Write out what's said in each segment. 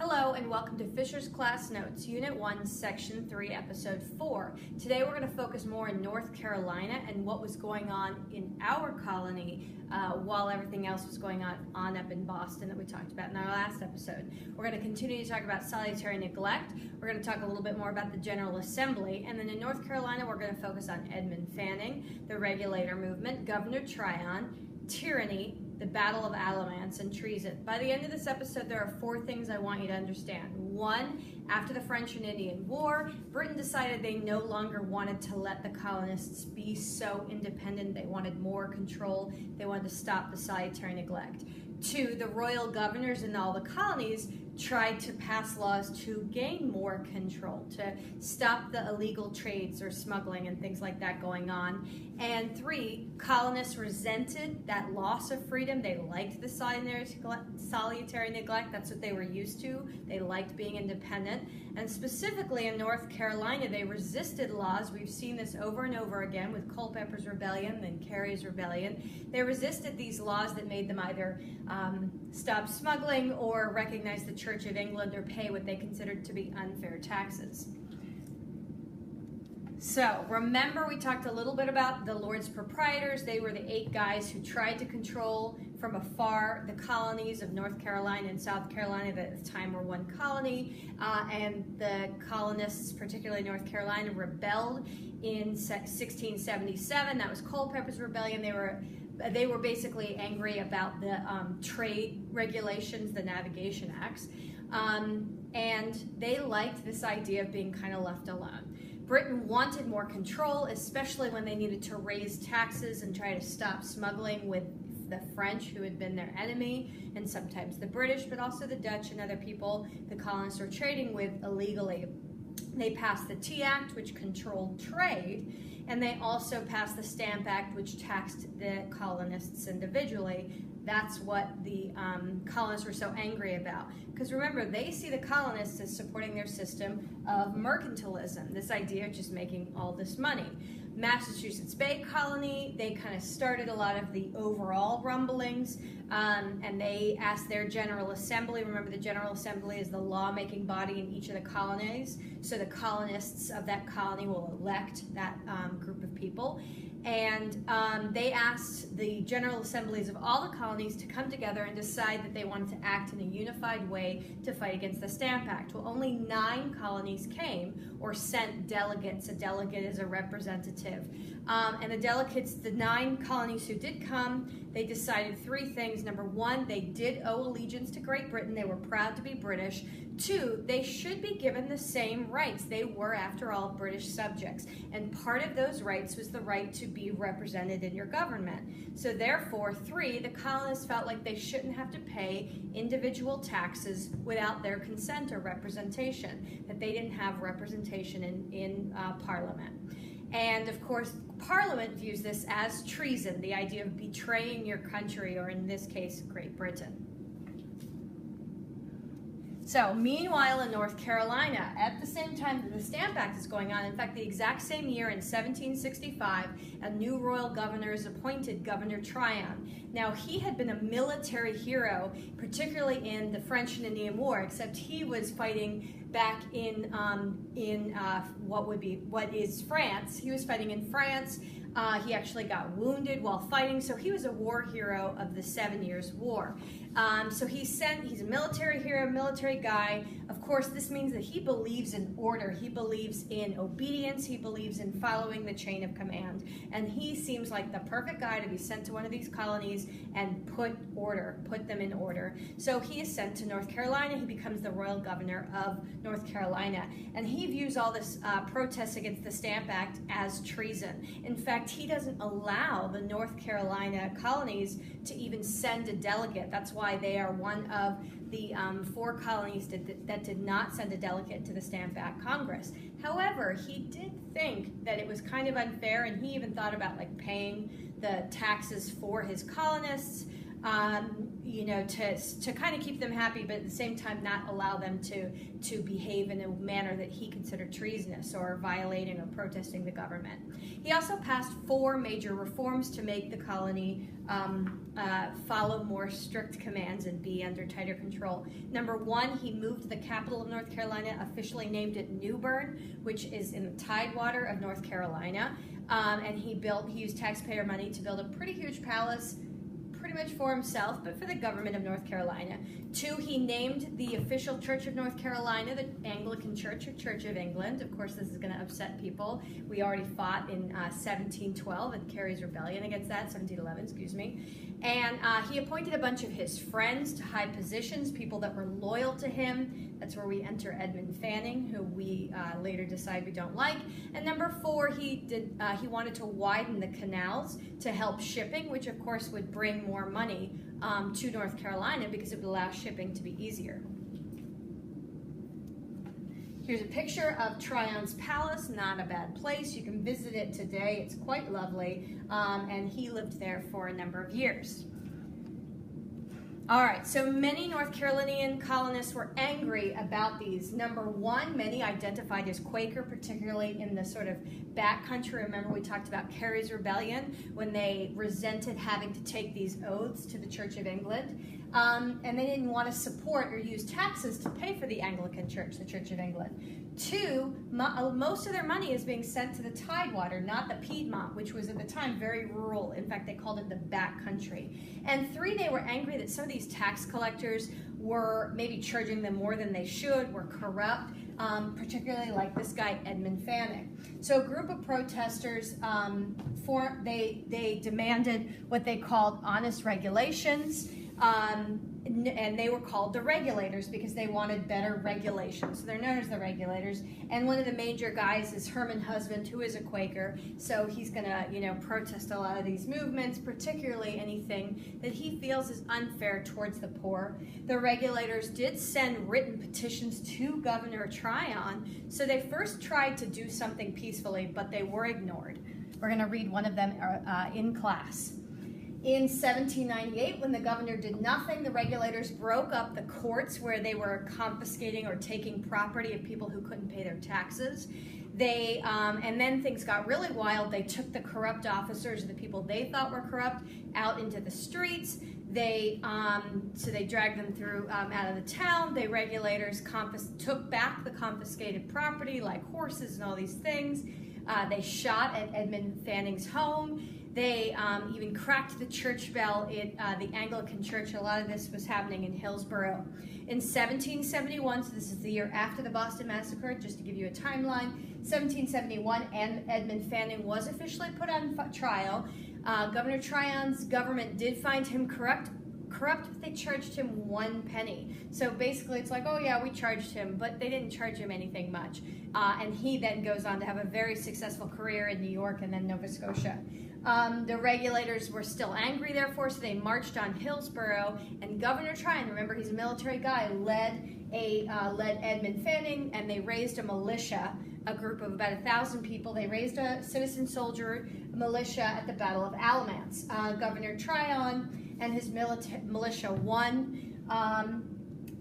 Hello and welcome to Fisher's Class Notes, Unit 1, Section 3, Episode 4. Today we're going to focus more in North Carolina and what was going on in our colony while everything else was going on up in Boston that we talked about in our last episode. We're going to continue to talk about solitary neglect. We're going to talk a little bit more about the General Assembly. And then in North Carolina, we're going to focus on Edmund Fanning, the Regulator Movement, Governor Tryon, tyranny, the Battle of Alamance, and treason. By the end of this episode, there are 4 things I want you to understand. 1, after the French and Indian War, Britain decided they no longer wanted to let the colonists be so independent. They wanted more control. They wanted to stop the solitary neglect. 2, the royal governors in all the colonies tried to pass laws to gain more control, to stop the illegal trades or smuggling and things like that going on. And 3, colonists resented that loss of freedom. They liked the solitary neglect. That's what they were used to. They liked being independent. And specifically in North Carolina, they resisted laws. We've seen this over and over again with Culpeper's Rebellion and Carey's Rebellion. They resisted these laws that made them either stop smuggling or recognize the Church of England or pay what they considered to be unfair taxes. So remember, we talked a little bit about the Lords Proprietors. They were the 8 guys who tried to control from afar the colonies of North Carolina and South Carolina that at the time were one colony, and the colonists, particularly North Carolina, rebelled in 1677. That was Culpeper's Rebellion. They were basically angry about the trade regulations, the Navigation Acts, and they liked this idea of being kind of left alone. Britain wanted more control, especially when they needed to raise taxes and try to stop smuggling with the French, who had been their enemy, and sometimes the British, but also the Dutch and other people the colonists were trading with illegally. They passed the Tea Act, which controlled trade, and they also passed the Stamp Act, which taxed the colonists individually. That's what the colonists were so angry about. Because remember, they see the colonists as supporting their system of mercantilism, this idea of just making all this money. Massachusetts Bay Colony, they kind of started a lot of the overall rumblings, and they asked their General Assembly. Remember, the General Assembly is the lawmaking body in each of the colonies, so the colonists of that colony will elect that group of people. And they asked the General Assemblies of all the colonies to come together and decide that they wanted to act in a unified way to fight against the Stamp Act. Well, only 9 colonies came or sent delegates. A delegate is a representative. And the delegates, the 9 colonies who did come, they decided 3 things. Number 1, they did owe allegiance to Great Britain. They were proud to be British. 2, they should be given the same rights. They were, after all, British subjects. And part of those rights was the right to be represented in your government. So therefore, 3, the colonists felt like they shouldn't have to pay individual taxes without their consent or representation, that they didn't have representation in Parliament. And of course, Parliament views this as treason, the idea of betraying your country, or in this case, Great Britain. So, meanwhile in North Carolina, at the same time that the Stamp Act is going on, in fact, the exact same year in 1765, a new royal governor is appointed, Governor Tryon. Now, he had been a military hero, particularly in the French and Indian War, except he was fighting back in what is France. He was fighting in France. He actually got wounded while fighting, so he was a war hero of the 7 Years' War. So he's a military hero, military guy. Of course, this means that he believes in order. He believes in obedience. He believes in following the chain of command. And he seems like the perfect guy to be sent to one of these colonies and put them in order. So he is sent to North Carolina. He becomes the royal governor of North Carolina. And he views all this protest against the Stamp Act as treason. In fact, he doesn't allow the North Carolina colonies to even send a delegate. That's why they are one of the 4 colonies that did not send a delegate to the Stamp Act Congress. However, he did think that it was kind of unfair, and he even thought about paying the taxes for his colonists. to kind of keep them happy, but at the same time not allow them to behave in a manner that he considered treasonous or violating or protesting the government. He also passed 4 major reforms to make the colony follow more strict commands and be under tighter control. Number 1, he moved the capital of North Carolina, officially named it New Bern, which is in the tidewater of North Carolina, and he used taxpayer money to build a pretty huge palace, pretty much for himself, but for the government of North Carolina. 2, he named the official Church of North Carolina the Anglican Church, or Church of England. Of course, this is going to upset people. We already fought in 1712 in Carey's Rebellion against that, 1711, excuse me. And he appointed a bunch of his friends to high positions, people that were loyal to him. That's where we enter Edmund Fanning, who we later decide we don't like. And number 4, he wanted to widen the canals to help shipping, which of course would bring more money to North Carolina because it would allow shipping to be easier. Here's a picture of Tryon's palace, not a bad place. You can visit it today. It's quite lovely, and he lived there for a number of years. All right, so many North Carolinian colonists were angry about these. Number 1, many identified as Quaker, particularly in the sort of backcountry. Remember we talked about Carey's Rebellion, when they resented having to take these oaths to the Church of England. And they didn't want to support or use taxes to pay for the Anglican Church, the Church of England. 2, most of their money is being sent to the Tidewater, not the Piedmont, which was at the time very rural. In fact, they called it the backcountry. And 3, they were angry that some of these tax collectors were maybe charging them more than they should, were corrupt, particularly like this guy, Edmund Fanning. So a group of protesters, they demanded what they called honest regulations, and they were called the Regulators because they wanted better regulations. So they're known as the Regulators. And one of the major guys is Herman Husband, who is a Quaker. So he's going to, protest a lot of these movements, particularly anything that he feels is unfair towards the poor. The Regulators did send written petitions to Governor Tryon. So they first tried to do something peacefully, but they were ignored. We're going to read one of them in class. In 1798, when the governor did nothing, the Regulators broke up the courts where they were confiscating or taking property of people who couldn't pay their taxes. And then things got really wild. They took the corrupt officers, the people they thought were corrupt, out into the streets. So they dragged them through out of the town. The Regulators took back the confiscated property, like horses and all these things. They shot at Edmund Fanning's home. They even cracked the church bell at the Anglican Church. A lot of this was happening in Hillsborough. In 1771, so this is the year after the Boston Massacre, just to give you a timeline, 1771, and Edmund Fanning was officially put on trial. Governor Tryon's government did find him corrupt, but they charged him 1 penny. So basically it's like, oh yeah, we charged him, but they didn't charge him anything much. And he then goes on to have a very successful career in New York and then Nova Scotia. The Regulators were still angry, therefore, so they marched on Hillsborough, and Governor Tryon, remember he's a military guy, led Edmund Fanning, and they raised a militia, a group of about 1,000 people. They raised a citizen soldier militia at the Battle of Alamance. Governor Tryon and his militia won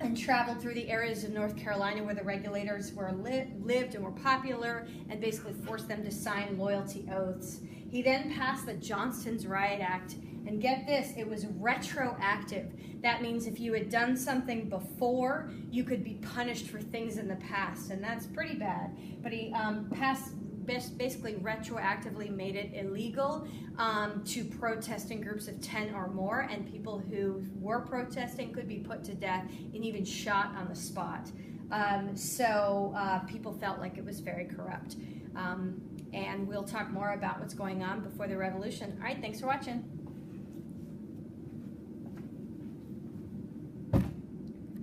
and traveled through the areas of North Carolina where the Regulators lived and were popular, and basically forced them to sign loyalty oaths. He then passed the Johnston's Riot Act, and get this, it was retroactive. That means if you had done something before, you could be punished for things in the past, and that's pretty bad. But he basically retroactively made it illegal to protest in groups of 10 or more, and people who were protesting could be put to death and even shot on the spot. So people felt like it was very corrupt. And we'll talk more about what's going on before the revolution. All right, thanks for watching.